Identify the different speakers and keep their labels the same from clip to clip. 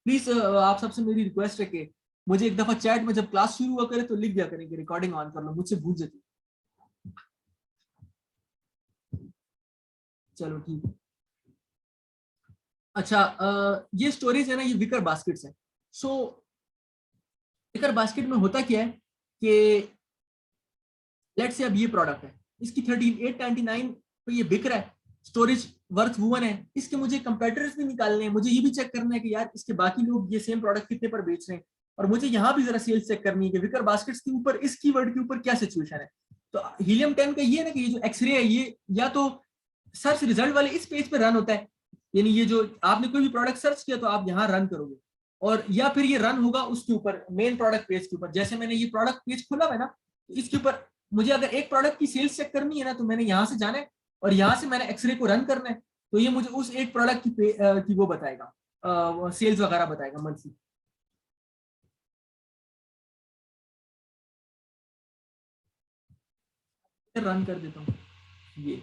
Speaker 1: Please आप सबसे मेरी रिक्वेस्ट है कि मुझे एक दफा चैट में जब क्लास शुरू हुआ करे तो लिख दिया करें कि रिकॉर्डिंग ऑन कर लो, मुझसे भूल जाती। चलो ठीक है। अच्छा, ये स्टोरेज है ना, ये विकर बास्केट्स है। सो विकर बास्केट में होता क्या है कि लेट्स से अब ये प्रोडक्ट है, इसकी 3899 पे ये बिक रहा है, स्टोरेज वर्थ 1 है, इसके मुझे कंपेटिटर्स भी निकालने हैं, मुझे ये भी चेक करना है कि यार इसके बाकी लोग ये सेम प्रोडक्ट कितने पर बेच रहे हैं, और मुझे यहाँ भी जरा सेल्स चेक करनी है कि विकर बास्केट्स के ऊपर इस कीवर्ड के ऊपर क्या सिचुएशन है। तो हीलियम 10 का ये है ना कि ये जो एक्सरे है ये या तो सर्च रिजल्ट वाले इस पेज पे रन होता है, यानी ये जो आपने कोई भी प्रोडक्ट सर्च किया तो आप यहाँ रन करोगे, और या फिर ये रन होगा उसके ऊपर मेन प्रोडक्ट पेज के ऊपर। जैसे मैंने ये प्रोडक्ट पेज खोला है ना, इसके ऊपर मुझे अगर एक प्रोडक्ट की सेल्स चेक करनी है ना तो मैंने यहाँ से जाना है और यहाँ से मैंने एक्सरे को रन करना है, तो ये मुझे उस एक प्रोडक्ट की वो बताएगा, सेल्स वगैरह बताएगा मंथली। रन कर देता हूँ ये,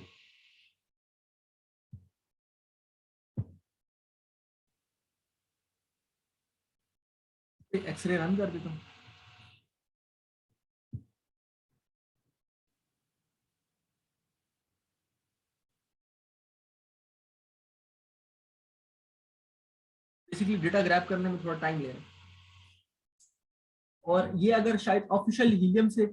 Speaker 1: एक्सरे रन कर देता हूँ। बेसिकली डेटा ग्रैब करने में थोड़ा टाइम ले रहा है, और ये अगर शायद ऑफिशियल हीलियम से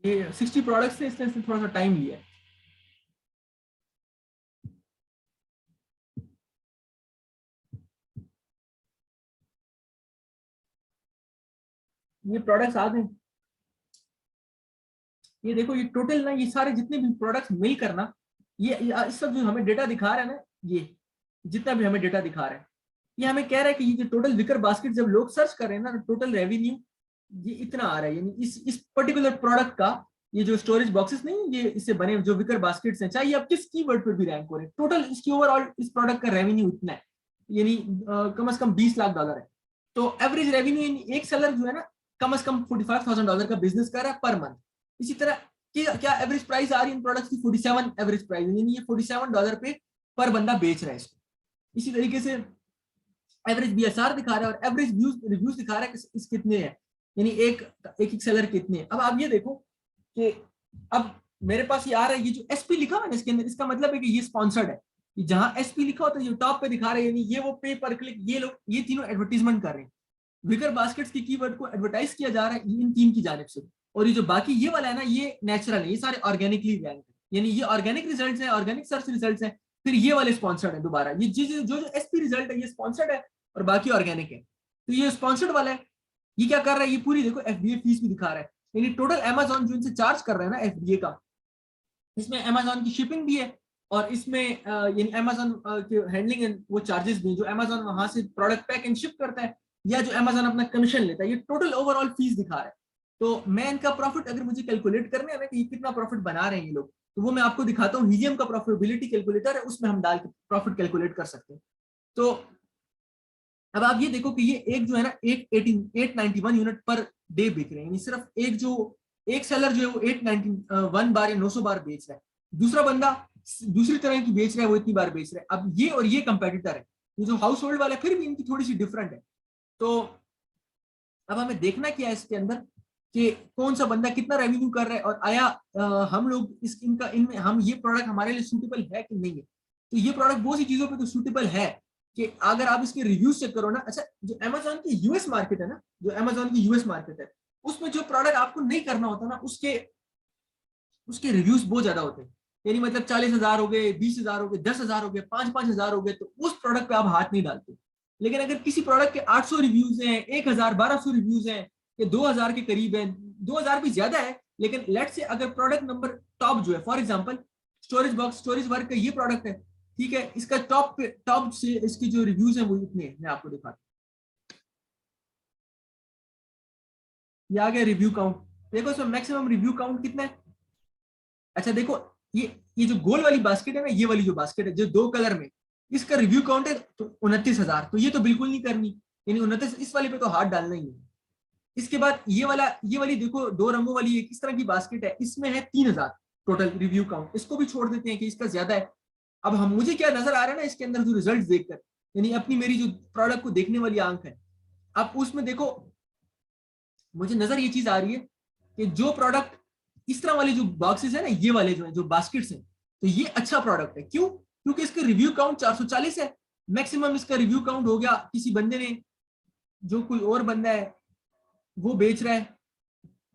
Speaker 1: ये 60 प्रोडक्ट्स थे इसलिए थोड़ा सा टाइम लिया है। ये प्रोडक्ट्स आ गए, ये देखो ये टोटल ना, ये सारे जितने भी प्रोडक्ट्स मिल करना, ये इस सब जो हमें डेटा दिखा रहा है ना, ये जितना भी हमें डेटा दिखा रहा है, ये हमें कह रहा है कि ये जो टोटल विकर बास्केट जब लोग सर्च कर रहे हैं ना, टोटल रेवेन्यू ये इतना आ रहा है, यानी इस पर्टिकुलर प्रोडक्ट का, ये जो स्टोरेज बॉक्सेस नहीं ये इससे बने जो विकर बास्केट्स हैं, चाहे आप किस कीवर्ड पर भी रैंक हो रहे हैं, टोटल इसकी ओवरऑल इस प्रोडक्ट का रेवेन्यू इतना है, यानी कम से कम $20 लाख है। तो एवरेज रेवेन्यू एक सेलर जो है ना, कम से कम $45,000 का बिजनेस कर रहा है पर मंथ। इसी तरह क्या एवरेज प्राइस आ रही है इन प्रोडक्ट्स की, 47 एवरेज प्राइस, यानी ये $47 पे पर बंदा बेच रहा है इसको। इसी तरीके से एवरेज बीएसआर दिखा रहा है और एवरेज रिव्यूज दिखा रहा है कि इस कितने हैं, यानी एक सेलर कितने हैं। अब आप ये देखो कि अब मेरे पास ये आ रहा है, ये जो एसपी लिखा हुआ है इसके अंदर, इसका मतलब है कि ये स्पॉन्सर्ड है, जहां एसपी लिखा होता है जो टॉप पे दिखा रहे हैं, यानी ये वो पे पर क्लिक, ये लोग ये तीनों एडवर्टीजमेंट कर रहे हैं, विगर बास्केट्स की कीवर्ड को एडवर्टाइज किया जा रहा है इन तीन की जानिब से। और ये जो बाकी ये वाला है ना, ये नेचुरल है, ये सारे ऑर्गेनिकली रैंक है, यानी ये ऑर्गेनिक रिजल्ट्स हैं, ऑर्गेनिक सर्च रिजल्ट्स हैं। फिर ये वाले स्पॉन्सर्ड है, दोबारा ये जो जो एसपी रिजल्ट है ये स्पॉन्सर्ड है और बाकी ऑर्गेनिक है। तो ये स्पॉन्सर्ड वाला है, ये क्या कर रहा है, ये पूरी देखो एफबीए फीस भी दिखा रहा है, यानी टोटल अमेजोन जो इनसे चार्ज कर रहा है ना एफबीए का, इसमें अमेजोन की शिपिंग भी है, और इसमें यानी अमेजोन के हैंडलिंग एंड वो चार्जेस भी, जो अमेजोन वहां से प्रोडक्ट पैक एंड शिप करता है, या जो अमेजोन अपना कमीशन लेता है, ये टोटल ओवरऑल फीस दिखा रहा है। तो मैं इनका प्रॉफिट अगर मुझे कैलकुलेट करना है ना कि ये कितना प्रॉफिट बना रहे हैं ये लोग, तो वो मैं आपको दिखाता हूँ, हीलियम का प्रॉफिटेबिलिटी कैलकुलेटर है, उसमें हम डाल के प्रॉफिट कैलकुलेट कर सकते हैं। तो अब आप ये देखो कि ये एक जो है ना 891 यूनिट पर डे बिक रहे हैं, सिर्फ एक सेलर जो है वो 891 बार या 900 बार बेच रहा है, दूसरा बंदा दूसरी तरह की बेच रहा है, वो इतनी बार बेच रहा है। अब ये और ये कंपेटिटर है, ये जो हाउस होल्ड वाला फिर भी इनकी थोड़ी सी डिफरेंट है। तो अब हमें देखना क्या है इसके अंदर कि कौन सा बंदा कितना रेवेन्यू कर रहा है, और आया हम लोग इनमें हम ये प्रोडक्ट हमारे लिए सूटेबल है कि नहीं है। तो ये प्रोडक्ट बहुत सी चीजों पे तो सूटेबल है कि अगर आप इसके रिव्यूज चेक करो ना। अच्छा, जो अमेजोन की यूएस मार्केट है ना, जो अमेजोन की यूएस मार्केट है, उसमें जो प्रोडक्ट आपको नहीं करना होता ना, उसके उसके रिव्यूज बहुत ज्यादा होते हैं, यानी मतलब 40,000 हो गए, 20,000 हो गए, 10,000 हो गए, 5,000 हो गए, तो उस प्रोडक्ट पे आप हाथ नहीं डालते। लेकिन अगर किसी प्रोडक्ट के 800 रिव्यूज हैं, 1,000 1200 रिव्यूज हैं, या 2,000 के करीब है, 2,000 भी ज्यादा है, लेकिन लेट से अगर प्रोडक्ट नंबर टॉप जो है, for example storage box, storage work का ये प्रोडक्ट है, ठीक है। इसका टॉप से इसकी जो रिव्यूज है वो इतने हैं, मैं आपको दिखाता हूँ। ये आ गया रिव्यू काउंट, देखो इसमें मैक्सिमम रिव्यू काउंट कितना है। अच्छा देखो, ये जो गोल वाली बास्केट है ना, ये वाली जो बास्केट है जो 2 कलर में, इसका रिव्यू काउंट है तो 29,000, तो ये तो बिल्कुल नहीं करनी, यानी 29 इस वाले पे तो हाथ डालना ही है। इसके बाद ये वाली देखो 2 रंगों वाली एक इस तरह की बास्केट है, इसमें है 3,000 टोटल रिव्यू काउंट, इसको भी छोड़ देते हैं कि इसका ज्यादा है। अब हम मुझे क्या नजर आ रहा है ना इसके अंदर जो रिजल्ट देखकर, यानी अपनी मेरी जो प्रोडक्ट को देखने वाली आंख है, आप उसमें देखो मुझे नजर ये चीज आ रही है कि जो प्रोडक्ट इस तरह वाले जो बॉक्सेस है ना, ये वाले जो है जो बास्केट्स हैं, तो ये अच्छा प्रोडक्ट है। क्यों? क्योंकि इसका रिव्यू काउंट 440 है, मैक्सिमम इसका रिव्यू काउंट हो गया। किसी बंदे ने, जो कोई और बंदा है वो बेच रहा है,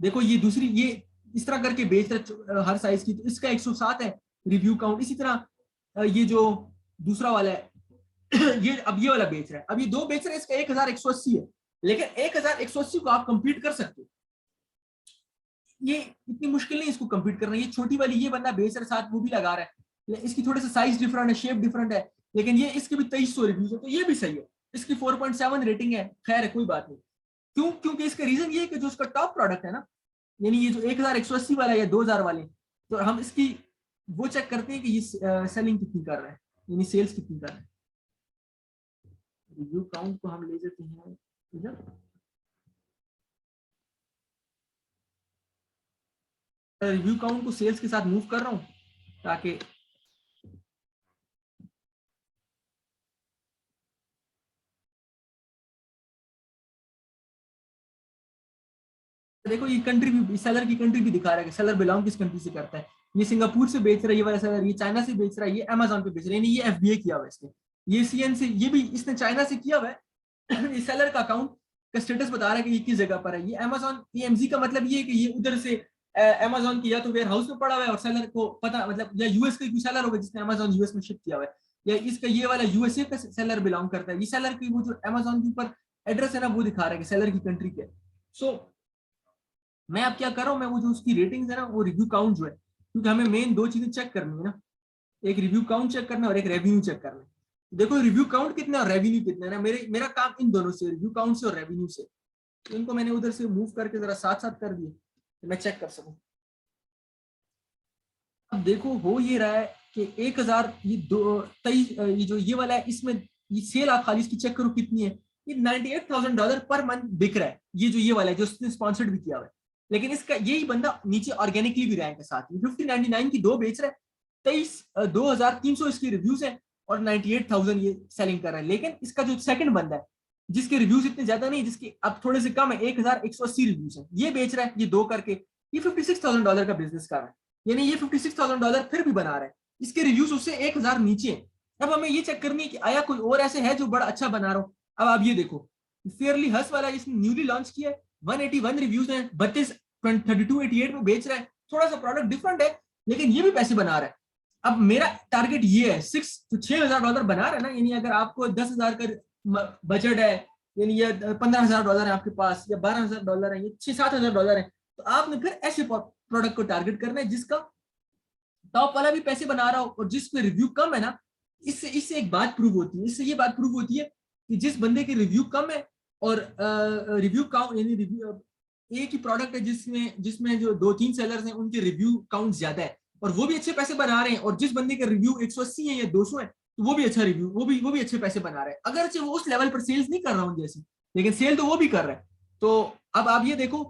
Speaker 1: देखो ये दूसरी, ये इस तरह करके बेच रहा है हर साइज की, तो इसका 107 है रिव्यू काउंट। इसी तरह ये जो दूसरा वाला है ये अब ये वाला बेच रहा है, अब ये 2 बेच रहे हैं, इसका 1180 है, लेकिन 1180 को आप कंप्लीट कर सकते हो, ये इतनी मुश्किल नहीं इसको कंप्लीट करना। ये छोटी वाली ये बंदा बेच रहा है, साथ वो भी लगा रहा है, इसकी थोड़े से साइज डिफरेंट है, शेप डिफरेंट है, लेकिन ये इसके भी 2300 रिव्यूज है, तो ये भी सही है। इसकी 4.7 रेटिंग है, खैर है कोई बात नहीं। क्यों? क्योंकि इसका रीजन ये है कि जो उसका टॉप प्रोडक्ट है ना, यानी ये जो 1180 वाला या 2000 वाले, तो हम इसकी वो चेक करते हैं कि ये सेलिंग कितनी कर रहा है, यानी सेल्स कितनी कर रहा है। रिव्यू काउंट को हम ले लेते हैं इधर, रिव्यू काउंट को सेल्स के साथ मूव कर रहा हूं ताकि देखो ये कंट्री भी, सेलर की कंट्री भी दिखा रहा है कि सेलर बिलोंग किस कंट्री से करता है। ये सिंगापुर से बेच रहा है ये वाला सेलर, ये चाइना से बेच रहा है, ये अमेजोन पे बेच रहा है, यानी ये एफबीए किया हुआ है इसने, ये सीएन से, ये भी इसने चाइना से किया हुआ है। ये सेलर का अकाउंट का स्टेटस बता रहा है कि ये किस जगह पर है। ये अमेजोन एएमजी का मतलब ये है कि ये उधर से अमेजोन की या तो वेयर हाउस में पड़ा हुआ है और सेलर को पता, मतलब या यूएस का कोई सेलर होगा जिसने अमेजोन यूएस में शिप किया हुआ है, या इसका ये वाला यूएसए का सेलर बिलोंग करता है। ये सेलर की वो जो अमेजोन के ऊपर एड्रेस है ना, वो दिखा रहा है कि सेलर की कंट्री के। सो मैं अब क्या कर रहा हूँ, मैं वो जो उसकी रेटिंग्स है ना, वो रिव्यू काउंट जो है, क्योंकि हमें मेन 2 चीजें चेक करनी है ना, एक रिव्यू काउंट चेक करना है और एक रेवेन्यू चेक करना है। देखो रिव्यू काउंट कितना है और रेवेन्यू कितना है ना, मेरा काम इन दोनों से, रिव्यू काउंट से और रेवेन्यू से, तो इनको मैंने उधर से मूव करके जरा साथ साथ कर दिए तो मैं चेक कर सकूं। अब देखो हो ये रहा है कि 1000, ये 23, ये जो ये वाला है, इसमें ये सेल आप खाली इसकी चेक करो कितनी है, ये $98,000 पर मंथ बिक रहा है, ये जो ये वाला है जो उसने स्पॉन्सर्ड भी किया हुआ है। लेकिन इसका यही बंदा नीचे ऑर्गेनिकली भी रैंक है साथ में, 5099 की 2 बेच रहा है, 23,300 इसकी रिव्यूज है और 98,000 ये सेलिंग कर रहा है। लेकिन इसका जो सेकंड बंदा है जिसके रिव्यूज इतने ज्यादा नहीं, जिसके अब थोड़े से कम है, 1180 रिव्यूज है, ये बेच रहा है, ये 2 करके ये $56,000 का बिजनेस कर रहा है, यानी ये $56,000 फिर भी बना रहा है, इसके रिव्यूज उससे 1000 नीचे है। अब हमें ये चेक करनी है कि आया कोई और ऐसे है जो बड़ा अच्छा बना रहा हो। अब आप ये देखो, फेयरली हस वाला इसने न्यूली लॉन्च किया है, 181 रिव्यूज हैं, 3288 में बेच रहा है, थोड़ा सा प्रोडक्ट डिफरेंट है लेकिन ये भी पैसे बना रहा है। अब मेरा टारगेट ये है $6,000 बना रहा है ना, यानी अगर आपको 10,000 का बजट है, यानी ये $15,000 है आपके पास, या $12,000 है, ये $6,000-7,000 है, तो आपने फिर ऐसे प्रोडक्ट को टारगेट करना है जिसका टॉप वाला भी पैसे बना रहा हो और जिसपे रिव्यू कम है ना। इससे इससे एक बात प्रूव होती है, इससे ये बात प्रूव होती है कि जिस बंदे के रिव्यू कम है और रिव्यू काउंट, यानी रिव्यू एक ही प्रोडक्ट है जिसमें जिसमें जो 2-3 सेलर्स हैं उनके रिव्यू काउंट ज्यादा है और वो भी अच्छे पैसे बना रहे हैं, और जिस बंदे के रिव्यू 180 है या 200 है तो वो भी अच्छा रिव्यू, वो भी अच्छे पैसे बना रहे हैं, अगरचे वो उस लेवल पर सेल्स नहीं कर रहा हूँ जैसे, लेकिन सेल तो वो भी कर रहा है। तो अब आप ये देखो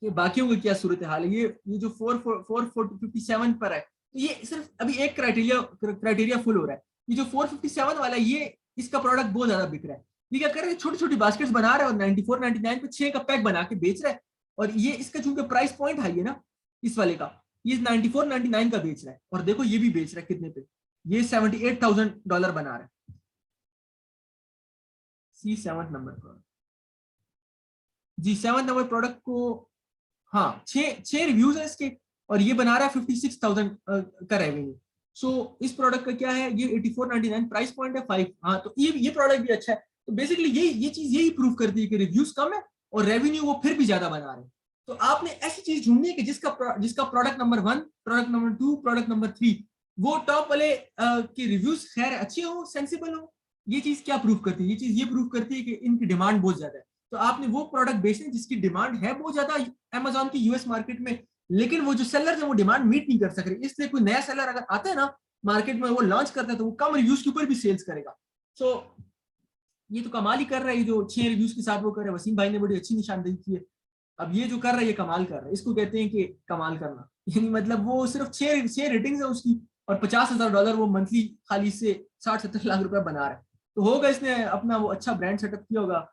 Speaker 1: कि बाकियों की क्या सूरत हाल है। ये जो 457 पर है, तो ये सिर्फ अभी एक क्राइटेरिया फुल हो रहा है। ये जो 457 वाला है, ये इसका प्रोडक्ट बहुत ज्यादा बिक रहा है। ये क्या कर रहे हैं, छोटी छोटी बास्केट्स बना रहा है और 94-99 पे 6 का पैक बना के बेच रहा है, और ये इसका चूंकि प्राइस पॉइंट हाई है ना इस वाले का, ये 94-99 का बेच रहा है, और देखो ये भी बेच रहा है कितने पे, ये $78,000 बना रहा है। C7 नंबर प्रोडक्ट, जी 7 नंबर प्रोडक्ट को, हाँ 6 रिव्यूज है इसके, और ये बना रहा है 56,000 का रेवेन्यू। सो इस प्रोडक्ट का क्या है, ये 84.99 प्राइस पॉइंट है 5। हाँ तो ये प्रोडक्ट भी अच्छा है। तो बेसिकली ये चीज यही प्रूव करती है कि रिव्यूज कम है और रेवेन्यू वो फिर भी ज्यादा बना रहे हैं। तो आपने ऐसी चीज ढूंढनी है कि जिसका product number 1, product number 2, product number 3 वो टॉप वाले के रिव्यूज खैर अच्छे हो, सेंसिबल हो। ये चीज क्या प्रूफ करती है? ये चीज ये प्रूफ करती है कि इनकी डिमांड बहुत ज्यादा है। तो आपने वो प्रोडक्ट बेचने जिसकी डिमांड है बहुत ज्यादा अमेजोन की यूएस मार्केट में, लेकिन वो जो सेलर है वो डिमांड मीट नहीं कर सक रहे, इसलिए कोई नया सेलर अगर आता है ना मार्केट में, वो लॉन्च करता है तो वो कम रिव्यूज के ऊपर भी सेल्स करेगा। सो ये तो कमाल ही कर रहा है, जो 6 रिव्यूज के साथ वो कर रहा है। वसीम भाई ने बड़ी अच्छी निशानदेही की है। अब ये जो कर रहा है ये कमाल कर रहा है, इसको कहते हैं कि कमाल करना। यानी मतलब वो सिर्फ 6 रेटिंग्स है उसकी और $50,000 वो मंथली खाली से 60-70 लाख रुपए बना रहा है। तो होगा इसने अपना वो अच्छा ब्रांड सेटअप किया होगा।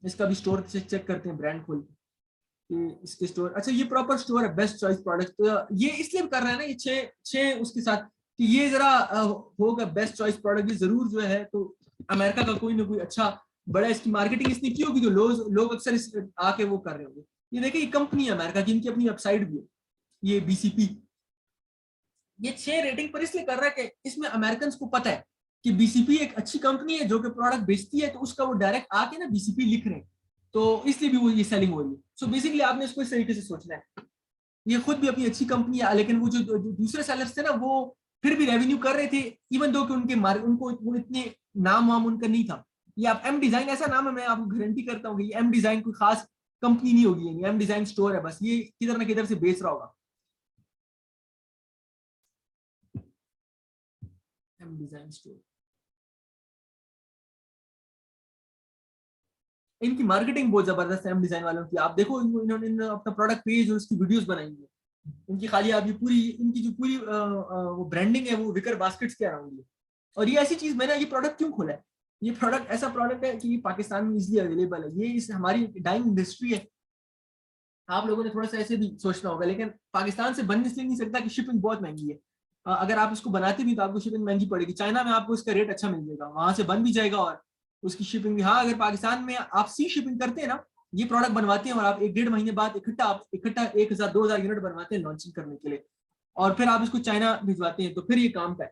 Speaker 1: इसका भी स्टोर चेक करते हैं ब्रांड खोल के इसके स्टोर। अच्छा ये प्रॉपर स्टोर है बेस्ट चॉइस प्रोडक्ट। तो ये इसलिए कर रहा है ना ये 6 उसके साथ कि ये जरा होगा बेस्ट चॉइस प्रोडक्ट, ये जरूर जो है तो अमेरिका का कोई ना कोई अच्छा बड़ा इसकी मार्केटिंग इसने की होगी, जो लोग अक्सर इस आके वो कर रहे होंगे। ये देखिए ये कंपनी है अमेरिका की, इनकी अपनी वेबसाइट भी है ये बीसीपी। ये 6 रेटिंग पर इसलिए कर रहा है कि इसमें अमेरिकन को पता है कि बीसीपी एक अच्छी कंपनी है जो कि प्रोडक्ट बेचती है, तो उसका वो डायरेक्ट आके ना बीसीपी लिख रहे हैं, तो इसलिए भी वो ये सेलिंग हो रही है। सो बेसिकली आपने इसको इस तरीके से सोचना है। ये खुद भी अपनी अच्छी कंपनी है, लेकिन वो जो दूसरे सेलर्स थे ना वो फिर भी रेवेन्यू कर रहे थे, इवन दो कि उनको वो इतने नाम वाम उनका नहीं था। ये आप एम डिजाइन ऐसा नाम है, मैं आपको गारंटी करता हूँ कि ये एम डिजाइन कोई खास कंपनी नहीं होगी, ये एम डिजाइन स्टोर है बस, ये किधर ना किधर से बेच रहा होगा एम डिजाइन स्टोर। इनकी मार्केटिंग बहुत जबरदस्त है एम डिजाइन वालों की। आप देखो इन्होंने अपना प्रोडक्ट पेज और उसकी वीडियोस बनाई है इनकी, खाली आप ये पूरी इनकी जो पूरी वो ब्रांडिंग है वो विकर बास्केट्स के अराउंड है। और ये ऐसी चीज, मैंने ये प्रोडक्ट क्यों खोला है, ये प्रोडक्ट ऐसा प्रोडक्ट है कि पाकिस्तान में इजीली अवेलेबल है। ये इस हमारी डाइंग इंडस्ट्री है, आप लोगों ने थोड़ा सा ऐसे भी सोचना होगा, लेकिन पाकिस्तान से बन इसलिए नहीं सकता कि शिपिंग बहुत महंगी है। अगर आप इसको बनाते भी तो आपको शिपिंग महंगी पड़ेगी। चाइना में आपको इसका रेट अच्छा मिल जाएगा, वहां से बन भी जाएगा और उसकी शिपिंग भी। हाँ अगर पाकिस्तान में आप सी शिपिंग करते हैं ना, ये प्रोडक्ट बनवाते हैं और आप 1-1.5 महीने बाद इकट्ठा 1,000-2,000 यूनिट बनवाते हैं लॉन्चिंग करने के लिए, और फिर आप इसको चाइना भिजवाते हैं, तो फिर ये काम का है।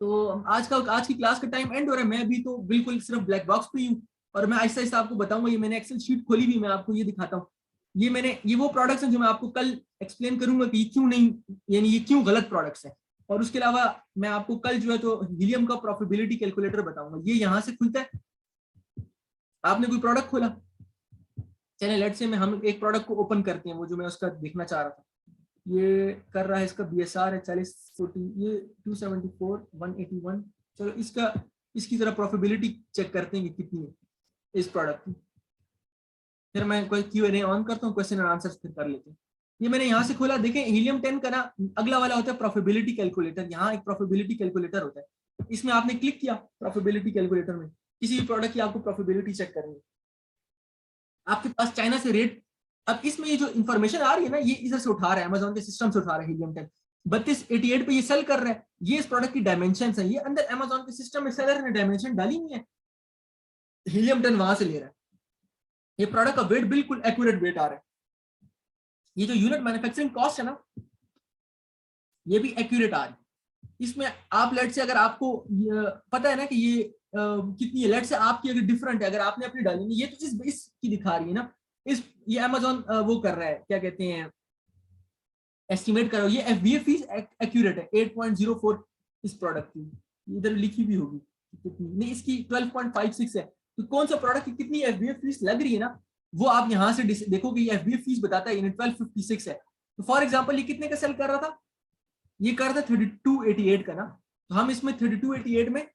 Speaker 1: तो आज की क्लास का टाइम एंड हो रहा है, मैं भी तो बिल्कुल सिर्फ ब्लैक बॉक्स पे ही हूँ और मैं आहिस्ता आहिस्ता आपको बताऊंगा। ये मैंने एक्सेल शीट खोली भी, मैं आपको ये दिखाता हूँ। ये वो प्रोडक्ट्स हैं जो मैं आपको कल एक्सप्लेन करूंगा कि ये क्यों नहीं, यानी ये क्यों गलत प्रोडक्ट्स हैं। और उसके अलावा मैं आपको कल जो है तो हीलियम का प्रॉफिटेबिलिटी कैलकुलेटर बताऊंगा। ये यहाँ से खुलता है, आपने कोई प्रोडक्ट खोला, चलिए लेट्स से हम एक प्रोडक्ट को ओपन करते हैं, वो जो मैं उसका देखना चाह रहा था। ये कर रहा है, इसका बीएसआर है 40-40, ये 274 181। चलो इसकी जरा प्रॉफिटेबिलिटी चेक करते हैं कि कितनी है इस प्रोडक्ट की। फिर मैं कोई Q&A ऑन करता हूँ, क्वेश्चन और आंसर फिर कर लेते हैं। ये मैंने यहाँ से खोला, देखें हीलियम 10 का ना अगला वाला होता है प्रॉफिटेबिलिटी कैलकुलेटर। यहाँ एक प्रॉफिटेबिलिटी कैलकुलेटर होता है, इसमें आपने क्लिक किया प्रॉफिटेबिलिटी कैलकुलेटर में, किसी भी प्रोडक्ट की आपको प्रॉफिटेबिलिटी चेक करनी है। आपके पास चाइना से रेट, अब इसमें ये जो इन्फॉर्मेशन आ रही है ना, ये इधर से उठा रहा है, अमेजोन के सिस्टम से उठा रहा है। हीलियम 10 3288 पे ये सेल कर रहा है। ये इस प्रोडक्ट की डायमेंशन है, ये अंदर अमेजोन के सिस्टम में सेलर ने डायमेंशन डाली नहीं है, हीलियम 10 वहां से ले रहा है। ये प्रोडक्ट का वेट बिल्कुल एक्यूरेट वेट आ रहा है। ये जो यूनिट मैन्युफैक्चरिंग कॉस्ट है ना, ये भी एक्यूरेट आ रही है। इसमें आप लेट से अगर आपको पता है ना कि ये कितनी है, लेट से आपकी अगर डिफरेंट है, अगर आपने अपनी डाली, ये तो इसकी दिखा रही है ना, ये अमेजोन वो कर रहा है, क्या कहते हैं, एस्टिमेट कर रहा है। ये एफबीए फीस एक्यूरेट है 8.04 इस प्रोडक्ट की, इधर लिखी भी होगी कितनी, नहीं इसकी 12.56 है। तो कौन सा प्रोडक्ट की कितनी एफबीए फीस लग रही है ना, वो आप यहाँ से देखोगे। ये एफबीए फीस बताता है 1256 है। तो फॉर एग्जाम्पल ये कितने का सेल कर रहा था, ये कर रहा था 3288 का ना। तो हम इसमें 3288 में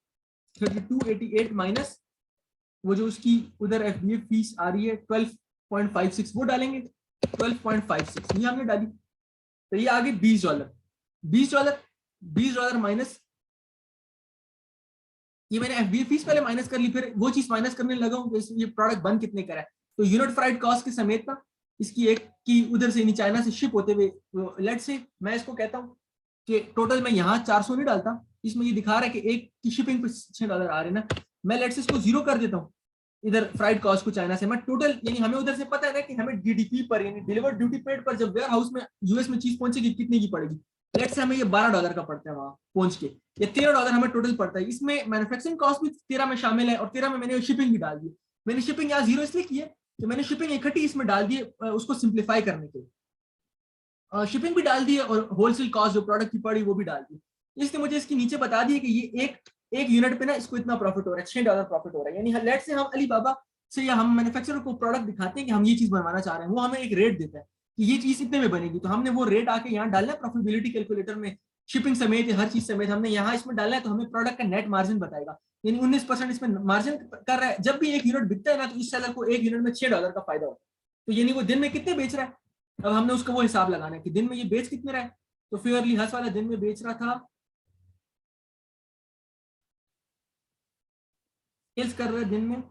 Speaker 1: 3288 माइनस वो जो उसकी उधर एफबीए फीस आ रही है 12.56 वो डालेंगे। 12.56 ये हमने डाली, तो ये आगे $20 $20 माइनस, ये मैंने एफबीए फीस पहले माइनस कर ली, फिर वो चीज माइनस करने लगा हूँ ये प्रोडक्ट बन कितने का है। तो यूनिट फ्राइट कॉस्ट के समेत ना इसकी एक की उधर से चाइना से शिप होते हुए, लेट से मैं इसको कहता हूँ कि टोटल मैं यहाँ 400 नहीं डालता, इसमें ये दिखा रहा है कि एक की शिपिंग पे $6 आ रहे हैं ना, मैं लेट से इसको 0 कर देता हूँ इधर फ्राइट कॉस्ट को चाइना से। मैं टोटल, यानी हमें उधर से पता है ना कि हमें डीडीपी पर, यानी डिलीवर्ड ड्यूटी पेड पर जब वेयर हाउस में यूएस में चीज पहुंचेगी कितने की पड़ेगी। लेट से हमें ये $12 का पड़ता है वहां पहुंच के, ये $13 हमें टोटल पड़ता है। इसमें मैन्युफैक्चरिंग कॉस्ट भी 13 में शामिल है और 13 में मैंने शिपिंग भी डाल दी। मैंने शिपिंग यहाँ 0 इसलिए की है तो मैंने शिपिंग इकट्ठी इसमें डाल दी उसको सिंप्लीफाई करने के लिए, शिपिंग भी डाल दी है और होलसेल कॉस्ट जो प्रोडक्ट की पड़ी वो भी डाल दी। इसने मुझे इसके नीचे बता दिया कि ये एक यूनिट पे ना इसको इतना प्रॉफिट हो रहा है, $6 प्रॉफिट हो रहा है। यानी लेट से हम अलीबाबा से या हम मैन्युफैक्चरर को प्रोडक्ट दिखाते हैं कि हम ये चीज बनवाना चाह रहे हैं, वो हमें एक रेट देता है कि ये चीज इतने में बनेगी, तो हमने वो रेट आके यहाँ डालना है प्रॉफिटेबिलिटी कैलकुलेटर में, शिपिंग समेत हर चीज समेत हमने यहाँ इसमें डालना है, तो हमें प्रोडक्ट का नेट मार्जिन बताएगा। यानी 19% इसमें मार्जिन कर रहा है। जब भी एक यूनिट बिकता है ना, तो इस सेलर को एक यूनिट में $6 का फायदा होता है। तो यानी वो दिन में कितने बेच रहा है, अब हमने उसका वो हिसाब लगाना है कि दिन में ये बेच कितने रहा है। तो फेयरली हंस वाला दिन में बेच रहा था, सेल्स कर रहे दिन में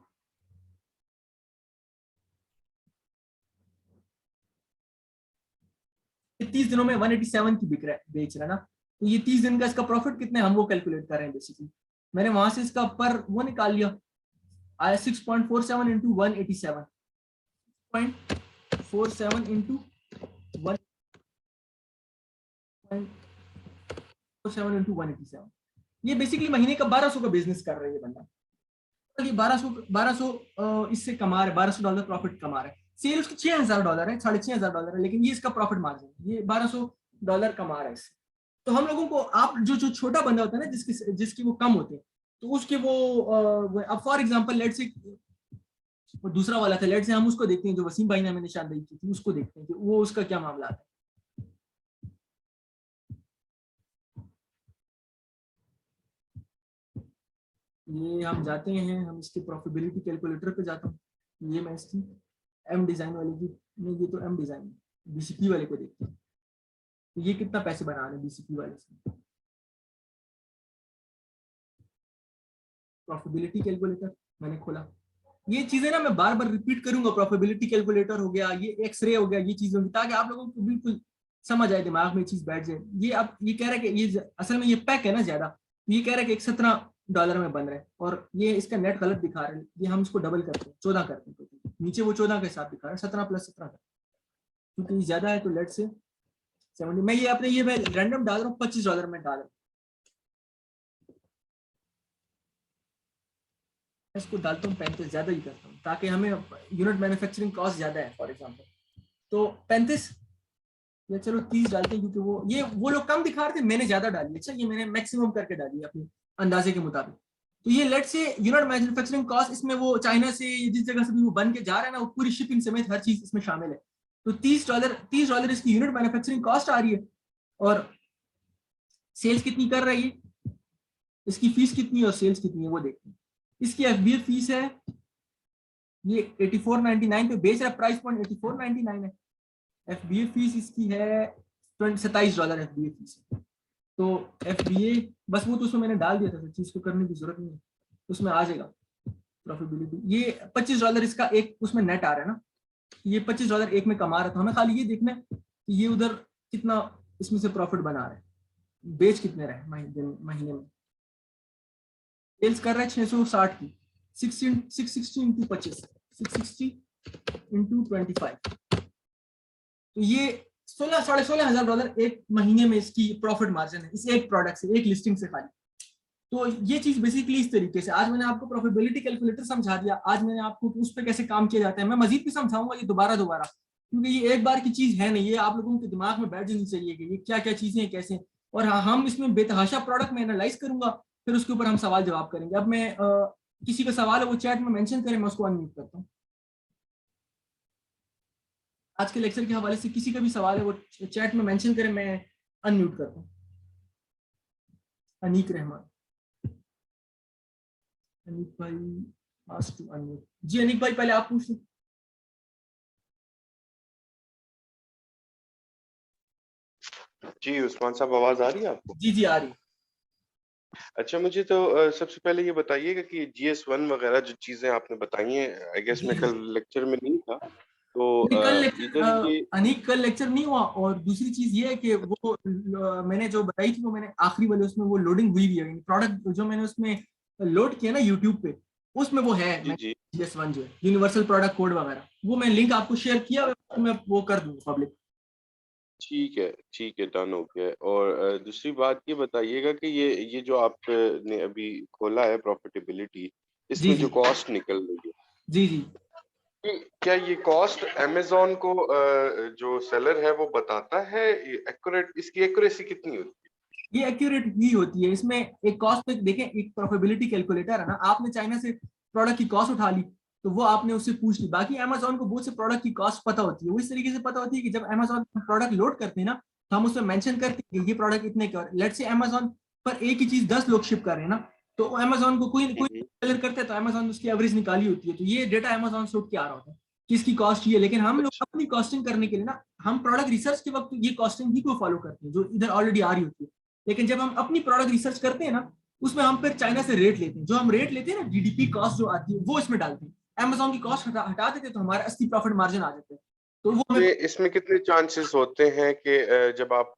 Speaker 1: 30 दिनों में 187 की बिक रहा है, बेच रहा है ना। तो ये 30 दिन का इसका प्रॉफिट कितना है हम वो कैलकुलेट कर रहे हैं बेसिकली। मैंने वहां से इसका पर वो निकाल लिया, आया 6.47 इंटू 187, 0.47 इंटू 1.47 इंटू 187, ये बेसिकली महीने का 1200 का बिजनेस कर रहा है ये बंदा। ये 1200 इससे कमा रहा है, $1200 प्रॉफिट कमा रहा है। सेल उसकी $6000 है, $6500 है, लेकिन ये इसका प्रॉफिट मार्जिन ये $1200 कमा रहा है इससे। तो हम लोगों को आप जो जो छोटा बंदा होता है ना, जिसकी वो कम होते हैं, तो उसके वो अब फॉर एग्जांपल लेट से वो दूसरा वाला था, लेट से हम उसको देखते हैं जो वसीम भाई ने हमें निशानदेही की थी, उसको देखते हैं कि वो उसका क्या मामला है। ये हम जाते हैं, हम इसके प्रॉफिटेबिलिटी कैलकुलेटर पे जाता हूँ। ये मैं इसकी एम डिजाइन वाले की नहीं, ये तो एम डिजाइन बीसीपी वाले को देखते हैं, तो ये कितना पैसे बना रहे हैं बीसीपी वाले से। प्रॉफिटेबिलिटी कैलकुलेटर मैंने खोला, ये चीजें ना मैं बार बार रिपीट करूंगा, प्रॉफिटेबिलिटी कैलकुलेटर हो गया, ये एक्सरे हो गया, ये चीजें होगी ताकि आप लोगों को बिल्कुल समझ आए, दिमाग में चीज बैठ जाए। ये अब ये कह रहा है कि ये असल में ये पैक है ना ज्यादा, तो ये कह रहा है कि $17 में बन रहा है, और ये इसका नेट गलत दिखा रहा है, ये हम इसको डबल करते हैं 14 करते हैं, तो नीचे वो 14 का हिसाब दिखा रहा है, 17 + 17 का, क्योंकि ये ज्यादा है तो लेट से 70। मैं ये अपने ये मैं रैंडम डाल रहा हूँ, $25 में डाल रहा हूँ, इसको डालता हूँ 35, ज्यादा ही करता हूँ ताकि हमें यूनिट मैन्युफैक्चरिंग कॉस्ट ज्यादा है फॉर एग्जांपल, तो 35 या चलो 30 डालते हैं, क्योंकि वो लोग कम दिखा रहे थे, मैंने ज्यादा डाली। अच्छा, ये मैंने मैक्सिमम करके डाली अपने अंदाजे के मुताबिक। तो ये लेट से यूनिट मैन्युफैक्चरिंग कॉस्ट, इसमें वो चाइना से जिस जगह से भी वो बन के जा रहा है ना, वो पूरी शिपिंग समेत हर चीज इसमें शामिल है। तो $30 इसकी यूनिट मैन्युफैक्चरिंग कॉस्ट आ रही है, और सेल्स कितनी कर रही है, इसकी फीस कितनी है और सेल्स कितनी है वो देखते हैं। इसकी एफबीए फीस है, ये 84.99 पे बेच रहा है, प्राइस पॉइंट 84.99 है। एफबीए फीस इसकी है $27 एफबीए फीस है। तो एफबीए बस वो तो उसमें मैंने डाल दिया था, चीज को करने की जरूरत नहीं है, उसमें आ जाएगा प्रॉफिटेबिलिटी। ये $25 इसका एक उसमें नेट आ रहा है ना, ये $25 एक में कमा रहा था, हमें खाली ये देखना है कि ये उधर कितना इसमें से प्रॉफिट बना रहा है, बेच कितने रहे महीने में। सेल्स कर रहा है 660 की, 660 इंटू 25, 660 इंटू 25, तो ये $16,500 एक महीने में इसकी प्रॉफिट मार्जिन है, इस एक प्रोडक्ट से, एक लिस्टिंग से खाली। तो ये चीज बेसिकली इस तरीके से, आज मैंने आपको प्रॉफिटेबिलिटी कैलकुलेटर समझा दिया, आज मैंने आपको उस पर कैसे काम किया जाता है, मैं मजीद भी समझाऊंगा ये दोबारा, क्योंकि ये एक बार की चीज है नहीं, ये आप लोगों के दिमाग में बैठ जानी चाहिए कि ये क्या क्या चीजें हैं कैसे। और हाँ, हम इसमें बेतहाशा प्रोडक्ट में एनालाइज करूंगा, फिर उसके ऊपर हम सवाल जवाब करेंगे। अब मैं किसी का सवाल है वो चैट में मेंशन करें, मैं उसको अनम्यूट करता हूँ। आज के लेक्चर के हवाले से किसी का भी सवाल है वो चैट में मेंशन करें, मैं अनम्यूट करता हूँ। अनीक रहमान, अनीक भाई आस्क टू अनम्यूट। जी अनीक भाई, पहले आप पूछ लें।
Speaker 2: जी उस्मान साहब, आवाज आ रही है आपको?
Speaker 1: जी जी आ रही।
Speaker 2: अच्छा, मुझे तो सबसे पहले ये बताइएगा कि GS1 वगैरह जो चीजें आपने बताई हैं, आई गेस
Speaker 1: जी
Speaker 2: मैं कल
Speaker 1: जी
Speaker 2: लेक्चर में नहीं था, तो
Speaker 1: कल
Speaker 2: इधर
Speaker 1: लेक्चर
Speaker 2: ये
Speaker 1: अनीक कल लेक्चर नहीं हुआ, और दूसरी चीज ये है कि वो मैंने जो बताई थी वो मैंने आखिरी वाले उसमें वो लोडिंग हुई भी है, प्रोडक्ट जो मैंने उसमें लोड किया ना यूट्यूब पे, उसमें वो है
Speaker 2: जी जी
Speaker 1: GS1 जो है यूनिवर्सल प्रोडक्ट कोड वगैरह, वो मैं लिंक आपको शेयर किया, तो मैं वो कर दूंगा पब्लिक।
Speaker 2: ठीक है, डन हो गया। और दूसरी बात ये बताइएगा कि ये जो आपने अभी खोला है प्रॉफिटेबिलिटी,
Speaker 1: जी
Speaker 2: इसमें
Speaker 1: जी
Speaker 2: जो कॉस्ट निकल रही है,
Speaker 1: जी जी
Speaker 2: क्या ये कॉस्ट अमेज़न को जो सेलर है वो बताता है एक्यूरेट, इसकी एक्यूरेसी कितनी होती
Speaker 1: ये एक्यूरेट ही होती है। इसमें एक कॉस्ट पे देखें, एक प्रोफेबिलिटी कैलकुलेटर है ना, आपने चाइना से प्रोडक्ट की कॉस्ट उठा ली तो वो आपने उससे पूछ ली। बाकी अमेजोन को बहुत से प्रोडक्ट की कॉस्ट पता होती है। वो इस तरीके से पता होती है कि जब अमेजोन प्रोडक्ट लोड करते हैं ना, तो हम उसमें मेंशन करते हैं कि ये प्रोडक्ट इतने का, लेट्स से अमेजोन पर एक ही चीज 10 लोग शिप कर रहे हैं ना, तो अमेजोन को कोई
Speaker 2: है?
Speaker 1: कोई सेलर करते हैं तो अमेजोन उसकी एवरेज निकाली होती है। तो ये डेटा अमेजोन से उठ के आ रहा होता है कि इसकी कॉस्ट ये। लेकिन हम लोग
Speaker 2: अच्छा,
Speaker 1: अपनी कॉस्टिंग करने के लिए ना, हम प्रोडक्ट रिसर्च के वक्त ये कॉस्टिंग ही को फॉलो करते हैं जो इधर ऑलरेडी आ रही होती है। लेकिन जब हम अपनी प्रोडक्ट रिसर्च करते हैं ना, उसमें हम फिर चाइना से रेट लेते हैं। जो हम रेट लेते हैं ना, जीडीपी कॉस्ट जो आती है वो इसमें डालते हैं। अमेजोन की कॉस्ट हटा देते हैं तो हमारे 80 प्रॉफिट मार्जिन आ जाते हैं। तो वो हमें
Speaker 2: ये इसमें कितने चांसेस होते हैं कि जब आप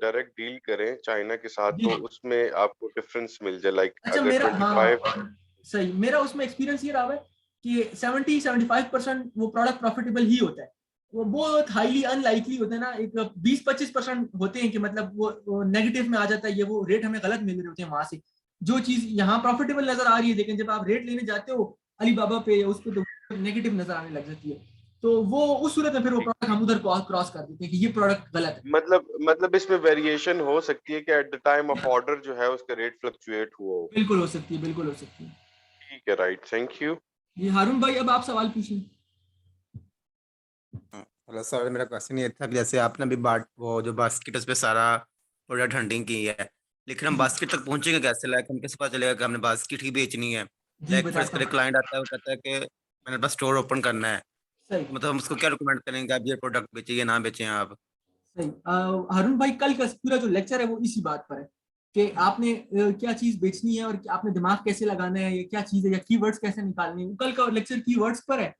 Speaker 2: डायरेक्ट डील करें चाइना के साथ
Speaker 1: जी।
Speaker 2: तो उसमें आपको डिफरेंस मिल जाए, लाइक
Speaker 1: अच्छा,
Speaker 2: अगर
Speaker 1: मेरा
Speaker 2: 25?
Speaker 1: हाँ सही, मेरा उसमें एक्सपीरियंस ये रहा है कि 70-75% वो प्रोडक्ट प्रॉफिटेबल ही होता है। वो बहुत हाईली अनलाइकली होता है ना, एक 20-25% होते हैं कि मतलब वो नेगेटिव में आ जाता है, ये वो रेट हमें गलत मिल रहे होते हैं वहां से। जो चीज यहाँ प्रॉफिटेबल नजर आ रही है, लेकिन जब आप रेट लेने जाते हो अलीबाबा पे या उस पे, तो नेगेटिव नजर आने लग जाती है। तो वो उस सूरत में फिर वो
Speaker 2: ठीक।
Speaker 1: प्रोडक्ट हम उधर क्रॉस कर देते हैं कि ये प्रोडक्ट गलत है।
Speaker 2: मतलब इसमें वेरिएशन हो सकती है कि at the time of order जो है उसका रेट फ्लक्चुएट हुआ हो।
Speaker 1: बिल्कुल हो सकती है, बिल्कुल हो सकती है।
Speaker 2: ठीक है, राइट, थैंक यू।
Speaker 1: ये हारून भाई, अब आप सवाल पूछिए।
Speaker 3: हेलो सर, मेरा क्वेश्चन ये था कि जैसे आपने अभी बाट वो जो बास्केट उस पे सारा प्रोडक्ट हंटिंग की है, लेकिन हम
Speaker 1: जी
Speaker 3: बास्केट तक पहुंचेंगे कैसे? लाइक हम कैसे पता चलेगा कि हमने बास्केट ही बेचनी है?
Speaker 1: जी,
Speaker 3: लाइक फर्स्ट
Speaker 1: बताता
Speaker 3: पर एक
Speaker 1: हूँ।
Speaker 3: क्लाइंट आता है, वो कहता है कि मैंने बस स्टोर ओपन करना है,
Speaker 1: सही
Speaker 3: मतलब हम उसको क्या रिकमेंड करेंगे, आप ये प्रोडक्ट बेचिए ना बेचें आप?
Speaker 1: सही। हारून भाई, कल का पूरा जो लेक्चर है वो इसी बात पर है कि आपने क्या चीज बेचनी है और आपने दिमाग कैसे लगाना है, ये क्या चीज है, या कीवर्ड्स कैसे निकालने हैं। कल का लेक्चर कीवर्ड्स पर है।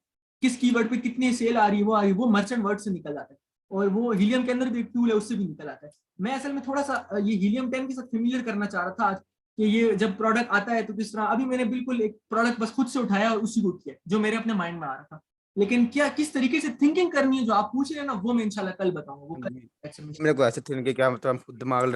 Speaker 1: किस कीवर्ड पे कितनी सेल आ रही है, वो आ रही है, वो मर्चेंट वर्ड से निकल जाता है। और वो हीलियम के अंदर भी एक टूल है, उससे भी निकल आता है। मैं असल में थोड़ा सा ये हीलियम 10 के साथ फेमिलियर करना चाह रहा था आज, कि ये जब प्रोडक्ट आता है तो किस तरह। अभी मैंने बिल्कुल एक प्रोडक्ट बस खुद से उठाया और उसी को किया जो मेरे अपने माइंड में आ रहा था। लेकिन क्या किस तरीके से थिंकिंग करनी है जो आप पूछ रहे हैं ना, वो मैं इंशाल्लाह कल बताऊंगा, वो कल लेक्चर में।
Speaker 3: मेरे को ऐसे थे कि क्या मतलब हम खुद दिमाग